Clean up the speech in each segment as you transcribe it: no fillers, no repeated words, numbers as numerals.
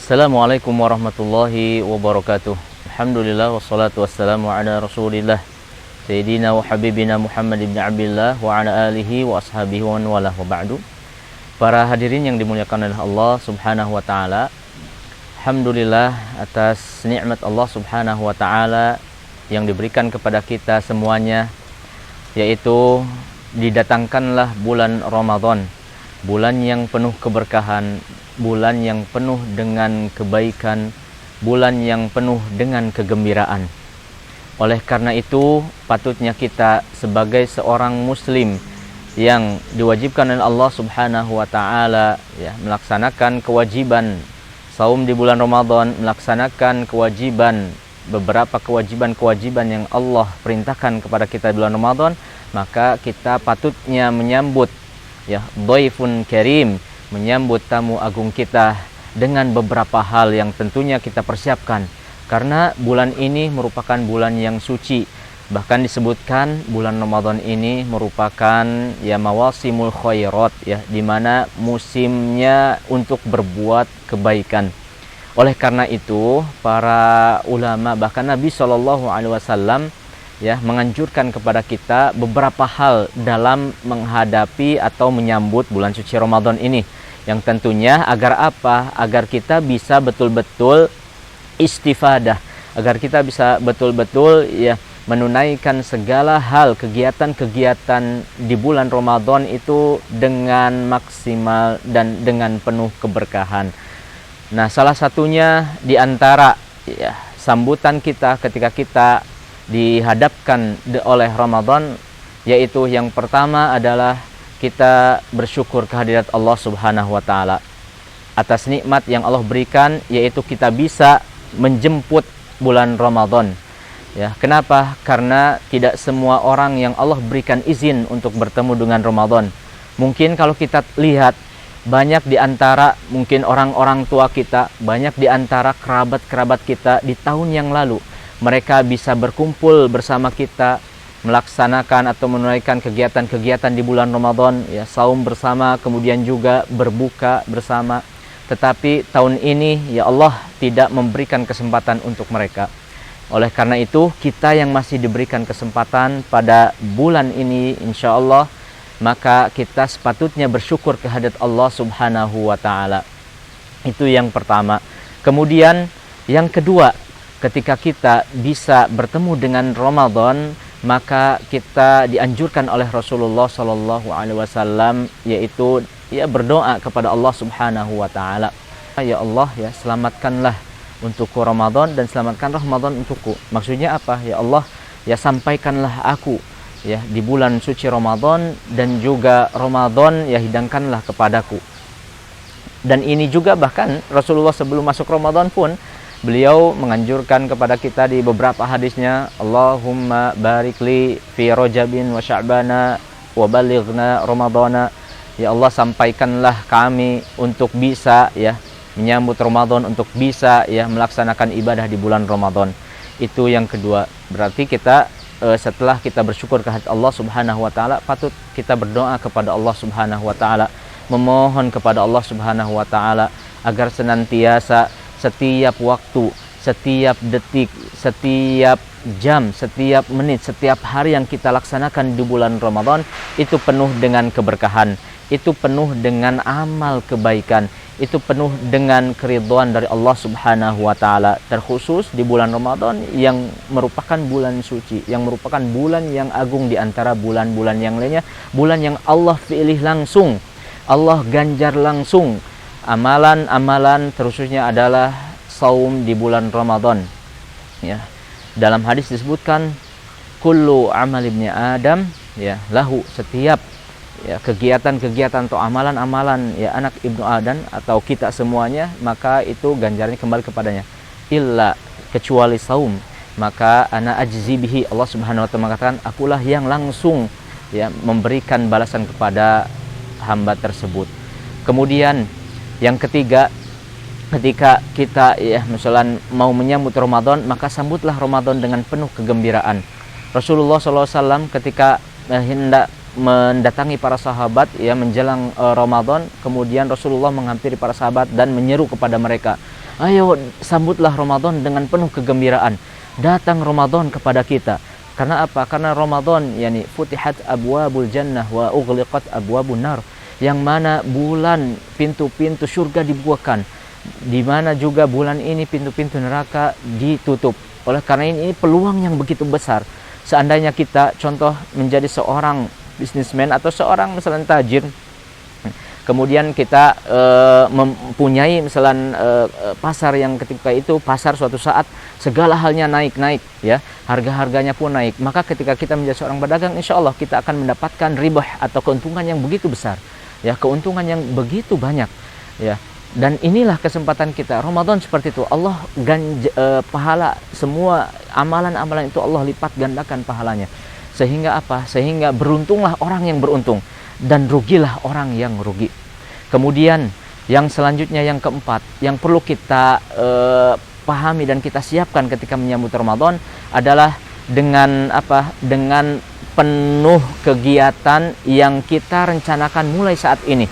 Assalamualaikum warahmatullahi wabarakatuh. Alhamdulillah wassalatu wassalamu ala Rasulillah Sayyidina wa habibina Muhammad ibn Abdillah wa ala alihi wa ashabihi wa walah wa ba'du. Para hadirin yang dimuliakan oleh Allah Subhanahu wa taala. Alhamdulillah atas nikmat Allah Subhanahu wa taala yang diberikan kepada kita semuanya, yaitu didatangkanlah bulan Ramadan, bulan yang penuh keberkahan, bulan yang penuh dengan kebaikan, bulan yang penuh dengan kegembiraan. Oleh karena itu, patutnya kita sebagai seorang muslim yang diwajibkan oleh Allah Subhanahu wa taala melaksanakan kewajiban saum di bulan Ramadan, melaksanakan beberapa kewajiban yang Allah perintahkan kepada kita di bulan Ramadan, maka kita patutnya menyambut dhaifun karim, menyambut tamu agung kita dengan beberapa hal yang tentunya kita persiapkan, karena bulan ini merupakan bulan yang suci. Bahkan disebutkan bulan Ramadan ini merupakan mawasimul khairat, di mana musimnya untuk berbuat kebaikan. Oleh karena itu, para ulama bahkan Nabi SAW menganjurkan kepada kita beberapa hal dalam menghadapi atau menyambut bulan suci Ramadan ini, yang tentunya agar apa? Agar kita bisa betul-betul istifadah, agar kita bisa betul-betul menunaikan segala hal kegiatan-kegiatan di bulan Ramadan itu dengan maksimal dan dengan penuh keberkahan. Nah, salah satunya di antara sambutan kita ketika kita dihadapkan oleh Ramadan, yaitu yang pertama adalah kita bersyukur kehadirat Allah Subhanahu wa taala atas nikmat yang Allah berikan, yaitu kita bisa menjemput bulan Ramadan. Kenapa? Karena tidak semua orang yang Allah berikan izin untuk bertemu dengan Ramadan. Mungkin kalau kita lihat, banyak di antara mungkin orang-orang tua kita, banyak di antara kerabat-kerabat kita di tahun yang lalu, mereka bisa berkumpul bersama kita, melaksanakan atau menunaikan kegiatan-kegiatan di bulan Ramadan, saum bersama, kemudian juga berbuka bersama. Tetapi tahun ini Allah tidak memberikan kesempatan untuk mereka. Oleh karena itu, kita yang masih diberikan kesempatan pada bulan ini, insya Allah, maka kita sepatutnya bersyukur kehadirat Allah Subhanahu wa taala. Itu yang pertama. Kemudian yang kedua, ketika kita bisa bertemu dengan Ramadan, maka kita dianjurkan oleh Rasulullah SAW, yaitu berdoa kepada Allah Subhanahu wa taala. Ya Allah, selamatkanlah untukku Ramadan dan selamatkan Ramadan untukku. Maksudnya apa? Ya Allah, sampaikanlah aku di bulan suci Ramadan, dan juga Ramadan hidangkanlah kepadaku. Dan ini juga bahkan Rasulullah sebelum masuk Ramadan pun beliau menganjurkan kepada kita di beberapa hadisnya, Allahumma barikli fi Rajabin wa Sya'bana wa balighna Ramadana. Ya Allah, sampaikanlah kami untuk bisa menyambut Ramadan, untuk bisa melaksanakan ibadah di bulan Ramadan. Itu yang kedua. Berarti kita setelah kita bersyukur kehadirat Allah Subhanahu wa taala, patut kita berdoa kepada Allah Subhanahu wa taala, memohon kepada Allah Subhanahu wa taala agar senantiasa setiap waktu, setiap detik, setiap jam, setiap menit, setiap hari yang kita laksanakan di bulan Ramadan itu penuh dengan keberkahan, itu penuh dengan amal kebaikan, itu penuh dengan keridhaan dari Allah Subhanahu wa taala, terkhusus di bulan Ramadan yang merupakan bulan suci, yang merupakan bulan yang agung di antara bulan-bulan yang lainnya, bulan yang Allah pilih langsung, Allah ganjar langsung amalan-amalan, terkhususnya adalah saum di bulan Ramadan. Dalam hadis disebutkan kullu amal ibni Adam lahu, setiap kegiatan-kegiatan atau amalan-amalan anak ibnu Adam atau kita semuanya, maka itu ganjarannya kembali kepadanya, illa, kecuali saum, maka ana ajzi bihi. Allah Subhanahu wa taala mengatakan, akulah yang langsung memberikan balasan kepada hamba tersebut. Kemudian yang ketiga, ketika kita misalnya mau menyambut Ramadan, maka sambutlah Ramadan dengan penuh kegembiraan. Rasulullah SAW ketika hendak mendatangi para sahabat menjelang Ramadan, kemudian Rasulullah menghampiri para sahabat dan menyeru kepada mereka Ayo sambutlah Ramadan dengan penuh kegembiraan. Datang Ramadan kepada kita. Karena apa? Karena Ramadan yani futihat abwabul jannah wa ughliqat abwabun nar. Yang mana bulan pintu-pintu surga dibukakan. Di mana juga bulan ini pintu-pintu neraka ditutup. Oleh karena ini peluang yang begitu besar. Seandainya kita contoh menjadi seorang bisnismen atau seorang misalnya tajir, kemudian kita mempunyai misalnya pasar yang ketika itu pasar suatu saat segala halnya naik ya, harga-harganya pun naik, maka ketika kita menjadi seorang pedagang, insya Allah kita akan mendapatkan ribah atau keuntungan yang begitu besar ya, keuntungan yang begitu banyak ya. Dan inilah kesempatan kita. Ramadan seperti itu. Allah pahala semua amalan-amalan itu Allah lipat gandakan pahalanya. Sehingga apa? Sehingga beruntunglah orang yang beruntung dan rugilah orang yang rugi. Kemudian yang selanjutnya, yang keempat, yang perlu kita pahami dan kita siapkan ketika menyambut Ramadan adalah dengan apa? Dengan penuh kegiatan yang kita rencanakan mulai saat ini.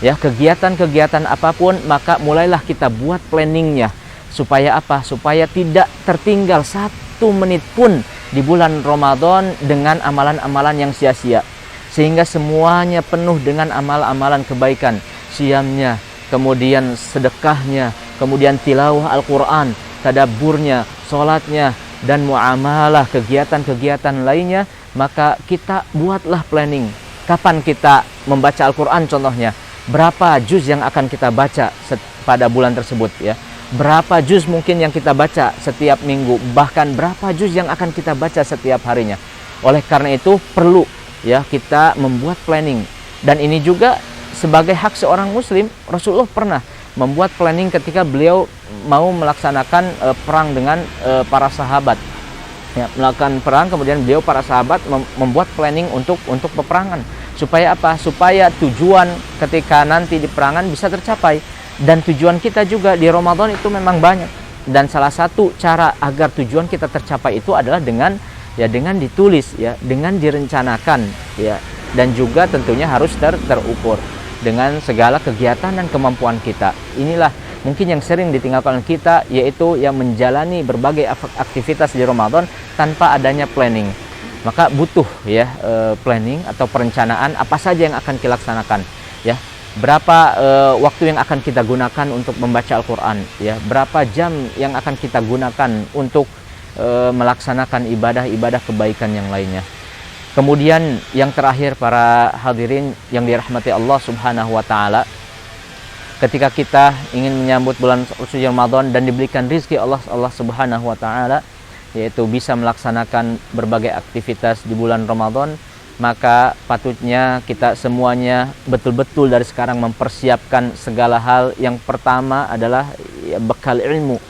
Ya, kegiatan-kegiatan apapun, maka mulailah kita buat planningnya. Supaya apa? Supaya tidak tertinggal 1 menit pun di bulan Ramadan dengan amalan-amalan yang sia-sia. Sehingga semuanya penuh dengan amal-amalan kebaikan. Siamnya, kemudian sedekahnya, kemudian tilawah Al-Quran, tadabburnya, sholatnya, dan muamalah, kegiatan-kegiatan lainnya. Maka kita buatlah planning. Kapan kita membaca Al-Quran contohnya? Berapa juz yang akan kita baca pada bulan tersebut ya? Berapa juz mungkin yang kita baca setiap minggu, bahkan berapa juz yang akan kita baca setiap harinya. Oleh karena itu perlu ya kita membuat planning. Dan ini juga sebagai hak seorang muslim. Rasulullah pernah membuat planning ketika beliau mau melaksanakan perang dengan para sahabat. Ya, melakukan perang, kemudian beliau para sahabat membuat planning untuk peperangan. Supaya apa? Supaya tujuan ketika nanti di perangan bisa tercapai. Dan tujuan kita juga di Ramadan itu memang banyak. Dan salah satu cara agar tujuan kita tercapai itu adalah dengan ditulis ya, dengan direncanakan ya. Dan juga tentunya harus terukur dengan segala kegiatan dan kemampuan kita. Inilah mungkin yang sering ditinggalkan kita, yaitu yang menjalani berbagai aktivitas di Ramadan tanpa adanya planning. Maka butuh ya planning atau perencanaan apa saja yang akan kita laksanakan ya. Berapa waktu yang akan kita gunakan untuk membaca Al-Quran ya. Berapa jam yang akan kita gunakan untuk melaksanakan ibadah-ibadah kebaikan yang lainnya. Kemudian yang terakhir para hadirin yang dirahmati Allah Subhanahu wa taala, ketika kita ingin menyambut bulan suci Ramadan dan diberikan rizki Allah Subhanahu wa taala, yaitu bisa melaksanakan berbagai aktivitas di bulan Ramadan, maka patutnya kita semuanya betul-betul dari sekarang mempersiapkan segala hal. Yang pertama adalah ya, bekal ilmu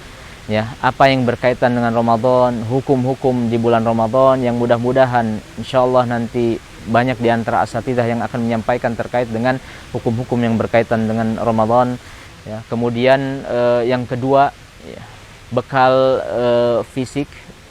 ya, apa yang berkaitan dengan Ramadan, hukum-hukum di bulan Ramadan, yang mudah-mudahan insyaallah nanti banyak di antara asatidzah yang akan menyampaikan terkait dengan hukum-hukum yang berkaitan dengan Ramadan ya. Kemudian yang kedua ya, bekal fisik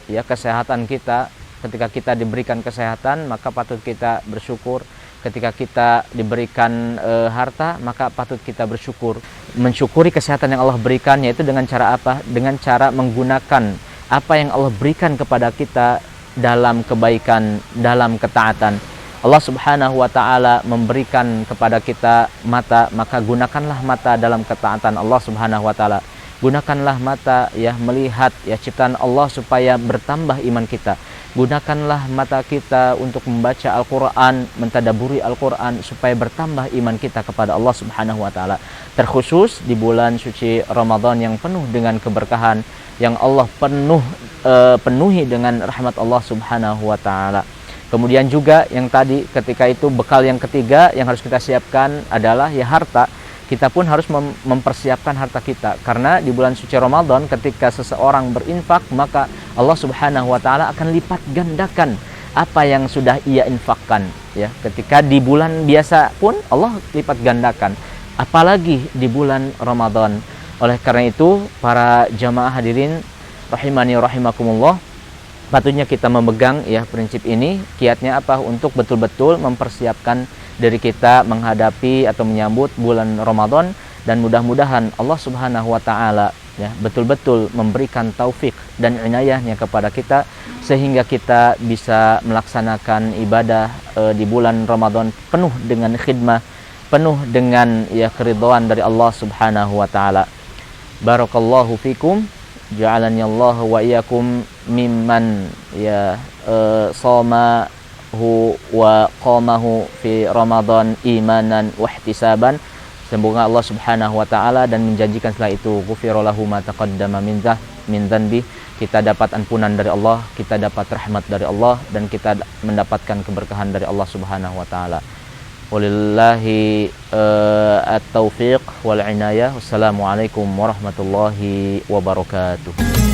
ya, kesehatan kita. Ketika kita diberikan kesehatan, maka patut kita bersyukur. Ketika kita diberikan harta, maka patut kita bersyukur. Mensyukuri kesehatan yang Allah berikan, yaitu dengan cara apa? Dengan cara menggunakan apa yang Allah berikan kepada kita dalam kebaikan, dalam ketaatan. Allah Subhanahu wa taala memberikan kepada kita mata, maka gunakanlah mata dalam ketaatan Allah Subhanahu wa taala. Gunakanlah mata ya, melihat ya ciptaan Allah supaya bertambah iman kita. Gunakanlah mata kita untuk membaca Al-Quran, mentadaburi Al-Quran supaya bertambah iman kita kepada Allah Subhanahu wa taala. Terkhusus di bulan suci Ramadan yang penuh dengan keberkahan, yang Allah penuhi dengan rahmat Allah Subhanahu wa taala. Kemudian juga yang tadi, ketika itu bekal yang ketiga yang harus kita siapkan adalah ya harta. Kita pun harus mempersiapkan harta kita, karena di bulan suci Ramadan ketika seseorang berinfak, maka Allah Subhanahu wa taala akan lipat gandakan apa yang sudah ia infakkan ya. Ketika di bulan biasa pun Allah lipat gandakan, apalagi di bulan Ramadan. Oleh karena itu para jamaah hadirin rahimani rahimakumullah, patutnya kita memegang ya prinsip ini. Kiatnya apa? Untuk betul-betul mempersiapkan dari kita menghadapi atau menyambut bulan Ramadan, dan mudah-mudahan Allah Subhanahu wa taala ya, betul-betul memberikan taufik dan inayahnya kepada kita sehingga kita bisa melaksanakan ibadah di bulan Ramadan penuh dengan khidmah, penuh dengan ya keridhaan dari Allah Subhanahu wa taala. Barakallahu fikum, ja'alani Allah wa iyyakum mimman ya shamahu wa qamahu fi Ramadan imanan wa ihtisaban. Semoga Allah Subhanahu wa taala dan menjanjikan setelah itu ghufira lahu ma taqaddama min dzanbi, kita dapat ampunan dari Allah, kita dapat rahmat dari Allah, dan kita mendapatkan keberkahan dari Allah Subhanahu wa taala. Walillahi at-taufiq wal inayah. Wassalamualaikum warahmatullahi wabarakatuh.